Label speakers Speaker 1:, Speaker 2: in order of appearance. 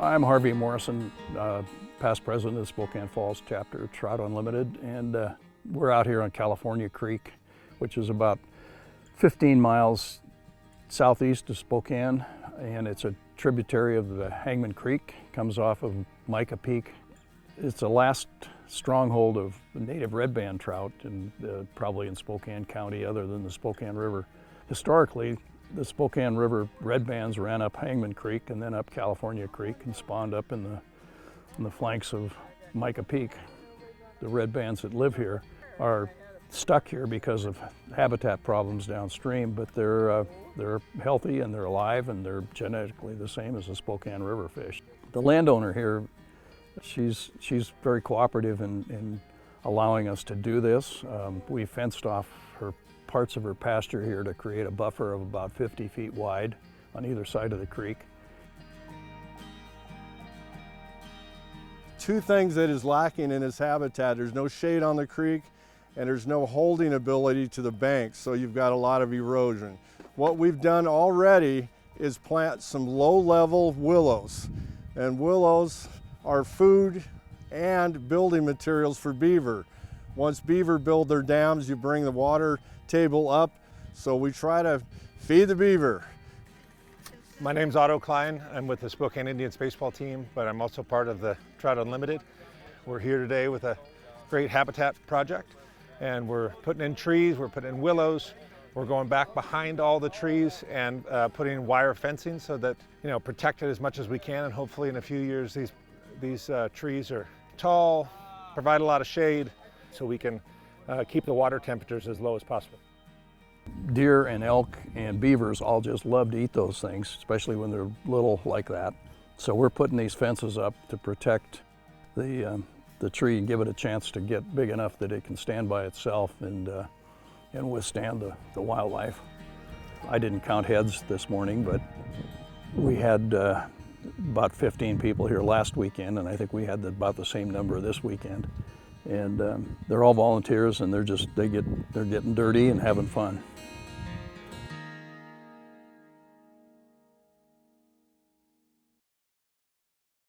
Speaker 1: I'm Harvey Morrison, past president of the Spokane Falls chapter of Trout Unlimited, and we're out here on California Creek, which is about 15 miles southeast of Spokane, and it's a tributary of the Hangman Creek, comes off of Mica Peak. It's the last stronghold of native red band trout, and probably in Spokane County other than the Spokane River. Historically, the Spokane River red bands ran up Hangman Creek and then up California Creek and spawned up in the flanks of Mica Peak. The red bands that live here are stuck here because of habitat problems downstream, but they're healthy and they're alive and they're genetically the same as the Spokane River fish. The landowner here, she's very cooperative in allowing us to do this. We fenced off parts of her pasture here to create a buffer of about 50 feet wide on either side of the creek.
Speaker 2: Two things that is lacking in this habitat: there's no shade on the creek and there's no holding ability to the banks, so you've got a lot of erosion. What we've done already is plant some low-level willows, and willows are food and building materials for beaver. Once beaver build their dams, you bring the water table up, so we try to feed the beaver.
Speaker 3: My name's Otto Klein. I'm with the Spokane Indians baseball team, but I'm also part of the Trout Unlimited. We're here today with a great habitat project, and we're putting in trees, we're putting in willows, we're going back behind all the trees and putting in wire fencing so that, protect it as much as we can, and hopefully in a few years these trees are tall, provide a lot of shade, so we can keep the water temperatures as low as possible.
Speaker 1: Deer and elk and beavers all just love to eat those things, especially when they're little like that. So we're putting these fences up to protect the tree and give it a chance to get big enough that it can stand by itself and withstand the wildlife. I didn't count heads this morning, but we had about 15 people here last weekend, and I think we had about the same number this weekend. And they're all volunteers, and they're getting dirty and having fun.